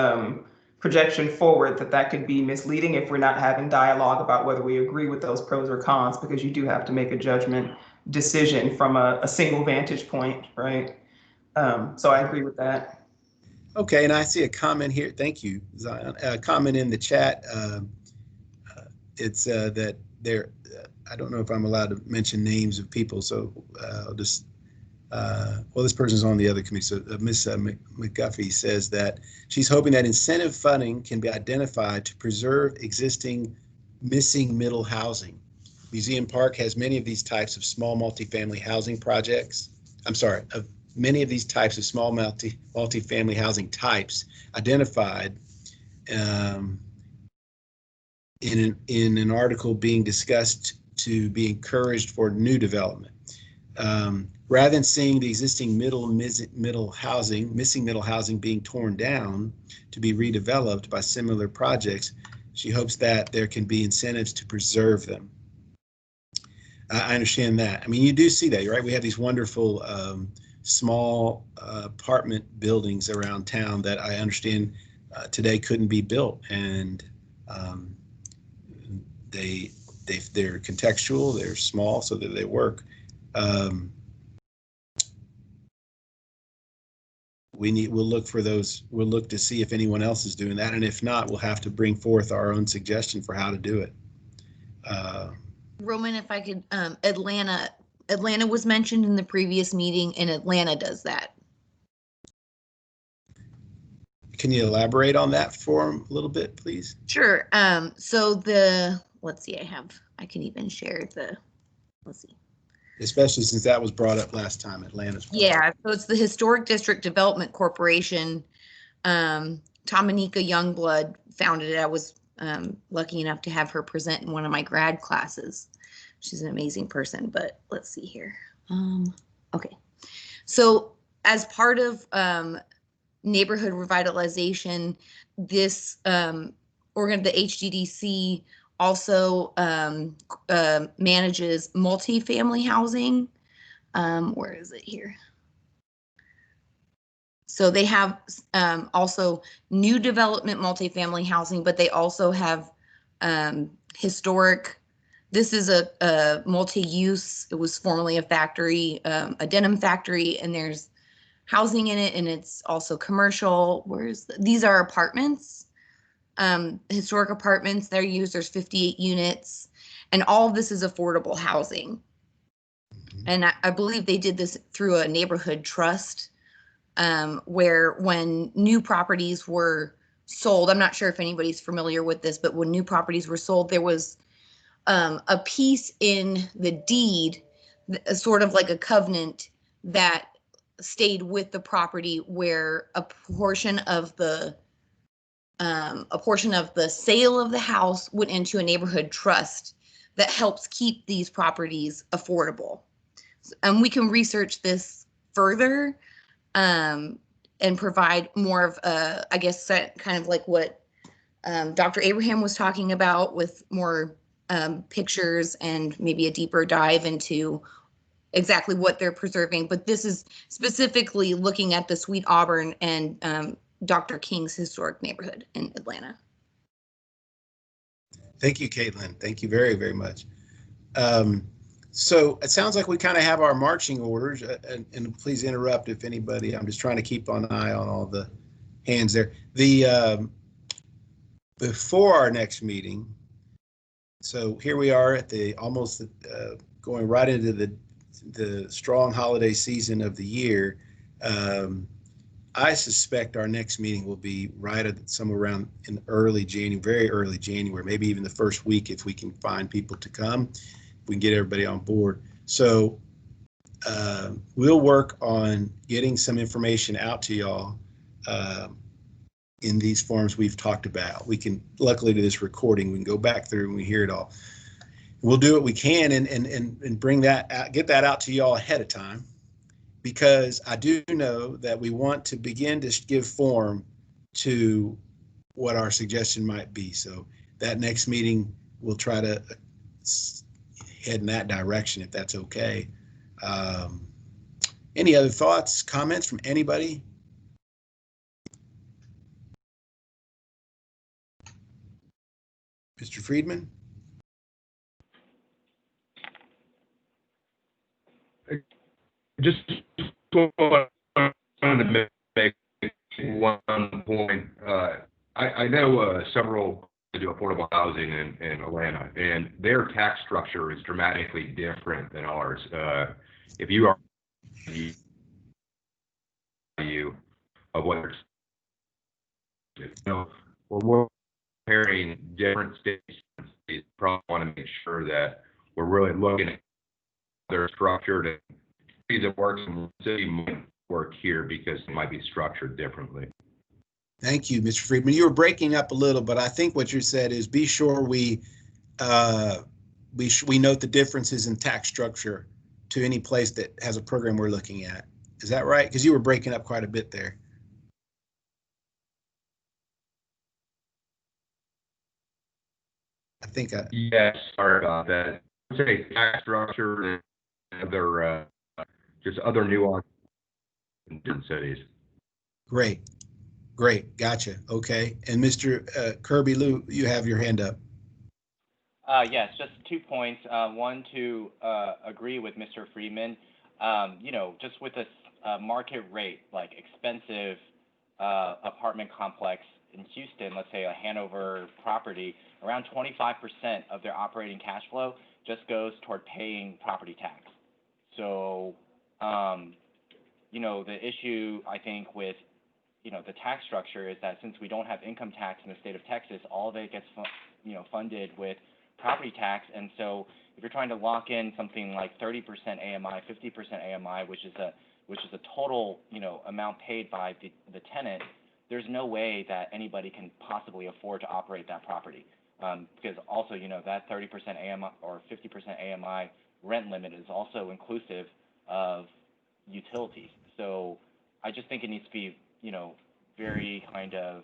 projection forward, that could be misleading if we're not having dialogue about whether we agree with those pros or cons, because you do have to make a judgment decision from a single vantage point, right? So I agree with that. Okay, and I see a comment here. Thank you, Zion. A comment in the chat. It's that there. I don't know if I'm allowed to mention names of people, so I'll just. Well, this person's on the other committee. So Ms. McGuffey says that she's hoping that incentive funding can be identified to preserve existing missing middle housing. Museum Park has many of these types of small multifamily housing projects. Many of these types of small multifamily housing types identified in an article being discussed to be encouraged for new development. Rather than seeing the existing missing middle housing being torn down to be redeveloped by similar projects, she hopes that there can be incentives to preserve them. I understand that. I mean, you do see that, right? We have these wonderful small apartment buildings around town that I understand today couldn't be built, and they're contextual, they're small, so that they work. We'll look for those. We'll look to see if anyone else is doing that, and if not, we'll have to bring forth our own suggestion for how to do it. Roman, if I could, Atlanta was mentioned in the previous meeting, and Atlanta does that. Can you elaborate on that for a little bit, please? Sure. So let's see, I can even share let's see. Especially since that was brought up last time, Atlanta's. Yeah, so it's the Historic District Development Corporation. Tominika Youngblood founded it. I was lucky enough to have her present in one of my grad classes. She's an amazing person, but let's see here. Okay, so as part of neighborhood revitalization, this the HDDC also manages multifamily housing. Where is it here? So they have also new development multifamily housing, but they also have historic. This is a multi-use. It was formerly a factory, a denim factory, and there's housing in it, and it's also commercial. These are apartments. Historic apartments they're used. There's 58 units, and all of this is affordable housing. And I believe they did this through a neighborhood trust, where when new properties were sold, I'm not sure if anybody's familiar with this, but when new properties were sold, there was a piece in the deed, sort of like a covenant, that stayed with the property, where a portion of the sale of the house went into a neighborhood trust that helps keep these properties affordable. And we can research this further and provide more of a, I guess, kind of like what Dr. Abraham was talking about, with more pictures and maybe a deeper dive into exactly what they're preserving. But this is specifically looking at the Sweet Auburn and Dr. King's historic neighborhood in Atlanta. Thank you, Caitlin. Thank you very, very much. So it sounds like we kind of have our marching orders, and please interrupt if anybody, I'm just trying to keep an eye on all the hands there. Before our next meeting, so here we are at the almost going right into the strong holiday season of the year. I suspect our next meeting will be right at somewhere around in early January, very early January, maybe even the first week if we can find people to come. We can get everybody on board. So we'll work on getting some information out to y'all in these forms we've talked about. We can, luckily to this recording, we can go back through and we hear it all. We'll do what we can and bring that out, get that out to y'all ahead of time, because I do know that we want to begin to give form to what our suggestion might be. So that next meeting, we'll try to head in that direction, if that's okay. Any other thoughts, comments from anybody? Mr. Friedman? Just wanted to make one point. I know several that do affordable housing in Atlanta, and their tax structure is dramatically different than ours. If you are of what when we're comparing different states, we probably want to make sure that we're really looking at their structured and cities that work in one city might work here because it might be structured differently. Thank you, Mr. Friedman. You were breaking up a little, but I think what you said is be sure we note the differences in tax structure to any place that has a program we're looking at. Is that right? Because you were breaking up quite a bit there. I think yes, sorry about that. Say tax structure and other just other nuances in different cities. Great, gotcha. Okay, and Mr. Kirby Lou, you have your hand up. Yes, just 2 points. One, to agree with Mr. Friedman. Just with this market rate, like expensive apartment complex in Houston, let's say a Hanover property, around 25% of their operating cash flow just goes toward paying property tax. So, the issue, I think, with, the tax structure is that since we don't have income tax in the state of Texas, all of it gets, funded with property tax. And so if you're trying to lock in something like 30% AMI, 50% AMI, which is a total, amount paid by the tenant, there's no way that anybody can possibly afford to operate that property. Because also, that 30% AMI or 50% AMI rent limit is also inclusive of utilities. So I just think it needs to be, very kind of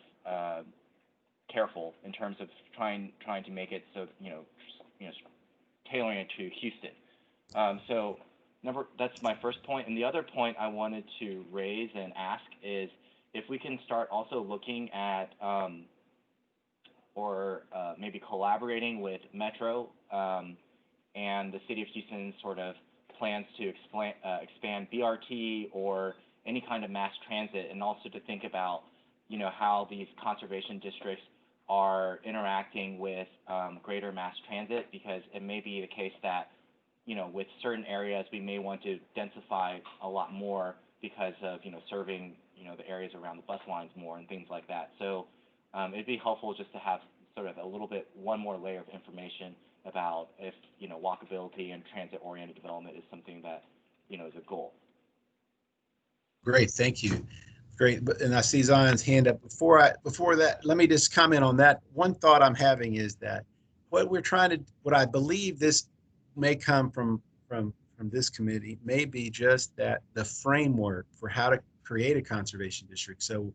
careful in terms of trying to make it so, tailoring it to Houston. So that's my first point. And the other point I wanted to raise and ask is if we can start also looking at maybe collaborating with Metro and the City of Houston sort of plans to expand BRT or any kind of mass transit, and also to think about, how these conservation districts are interacting with greater mass transit, because it may be the case that, with certain areas we may want to densify a lot more because of, serving, the areas around the bus lines more and things like that. So it'd be helpful just to have sort of one more layer of information about if, walkability and transit-oriented development is something that, is a goal. Great, thank you. Great, and I see Zion's hand up. Before that, let me just comment on that. One thought I'm having is that what I believe this may come from this committee may be just that the framework for how to create a conservation district. So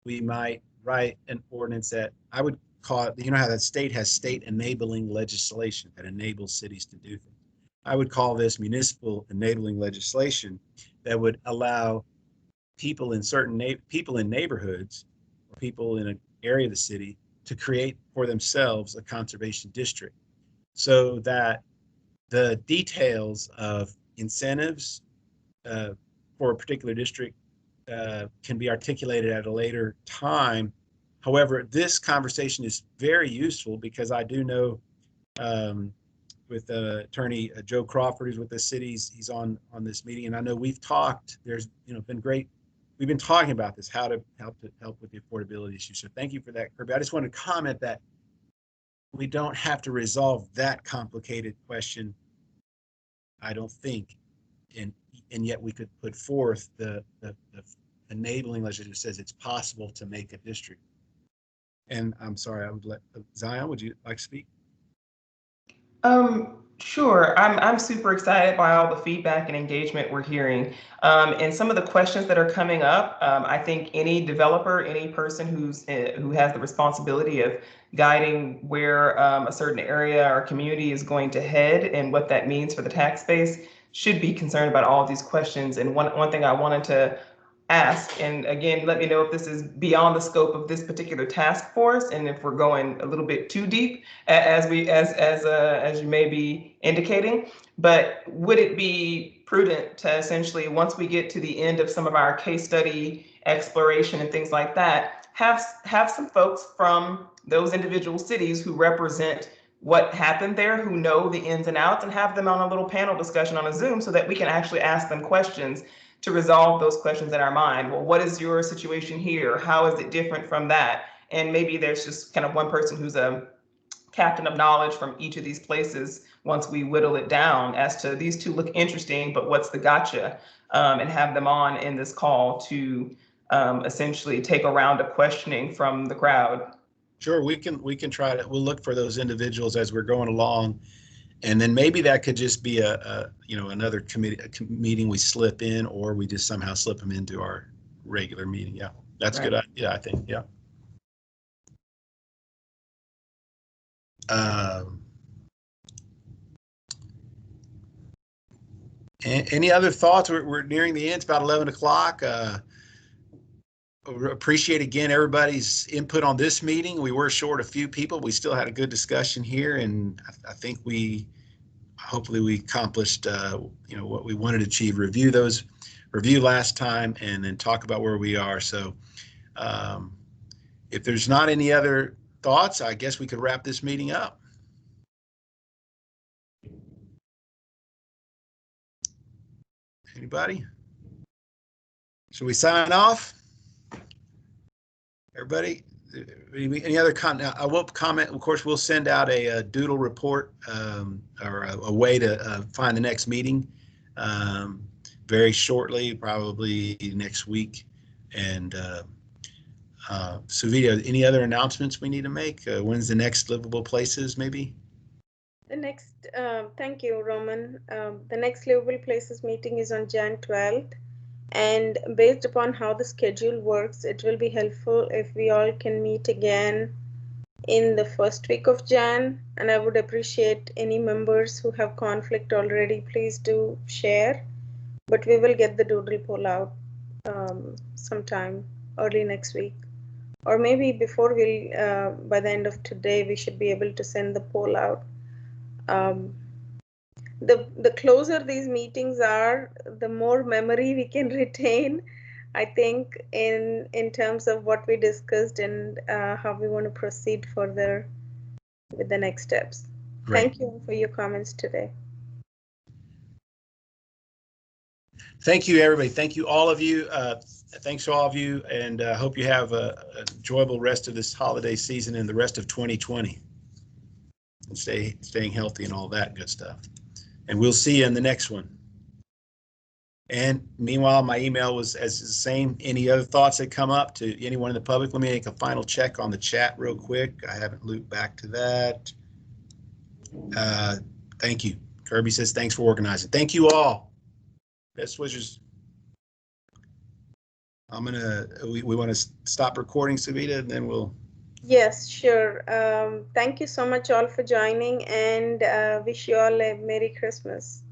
we might write an ordinance that I would call it, you know how that state has state enabling legislation that enables cities to do things. I would call this municipal enabling legislation that would allow people in people in neighborhoods or people in an area of the city to create for themselves a conservation district, so that the details of incentives for a particular district can be articulated at a later time. However, this conversation is very useful because I do know with attorney Joe Crawford, who's with the cities, he's on this meeting, and I know we've talked. There's been great. We've been talking about this, how to help with the affordability issue. So thank you for that, Kirby. I just want to comment that we don't have to resolve that complicated question, I don't think, and yet we could put forth the enabling legislation that says it's possible to make a district. And I'm sorry, I would let Zion, would you like to speak? Sure. I'm super excited by all the feedback and engagement we're hearing. And some of the questions that are coming up, I think any developer, any person who has the responsibility of guiding where a certain area or community is going to head and what that means for the tax base should be concerned about all of these questions. And one thing I wanted to ask, and again, let me know if this is beyond the scope of this particular task force and if we're going a little bit too deep as you may be indicating, but would it be prudent to essentially, once we get to the end of some of our case study exploration and things like that, have some folks from those individual cities who represent what happened there, who know the ins and outs, and have them on a little panel discussion on a Zoom so that we can actually ask them questions to resolve those questions in our mind. Well, what is your situation here? How is it different from that? And maybe there's just kind of one person who's a captain of knowledge from each of these places once we whittle it down as to these two look interesting, but what's the gotcha? And have them on in this call to essentially take a round of questioning from the crowd. Sure, we can try to, we'll look for those individuals as we're going along. And then maybe that could just be another meeting we slip in, or we just somehow slip them into our regular meeting. Yeah, that's right. Good. Yeah, I think. Yeah. Any other thoughts? We're nearing the end. It's about 11 o'clock. Appreciate again everybody's input on this meeting. We were short a few people. We still had a good discussion here, and I think hopefully we accomplished what we wanted to achieve. Review last time, and then talk about where we are. So if there's not any other thoughts, I guess we could wrap this meeting up. Anybody? Should we sign off? Everybody, any other comment? I will comment, of course, we'll send out a doodle report or a way to find the next meeting very shortly, probably next week. And Suvita, any other announcements we need to make? When's the next Livable Places, maybe? The next, thank you, Roman. The next Livable Places meeting is on Jan 12th. And based upon how the schedule works, it will be helpful if we all can meet again in the first week of Jan. And I would appreciate any members who have conflict already, please do share. But we will get the doodle poll out sometime early next week. Or maybe before by the end of today, we should be able to send the poll out. The closer these meetings are, the more memory we can retain, I think, in terms of what we discussed and how we want to proceed further with the next steps. Great. Thank you for your comments today. Thank you, everybody. Thank you, all of you. Thanks to all of you, and hope you have an enjoyable rest of this holiday season and the rest of 2020. And staying healthy and all that good stuff. And we'll see you in the next one. And meanwhile, my email was as the same. Any other thoughts that come up to anyone in the public? Let me make a final check on the chat real quick. I haven't looped back to that. Thank you. Kirby says, thanks for organizing. Thank you all. Best wishes. We want to stop recording, Savita, and then we'll. Yes, sure. Thank you so much all for joining, and wish you all a Merry Christmas.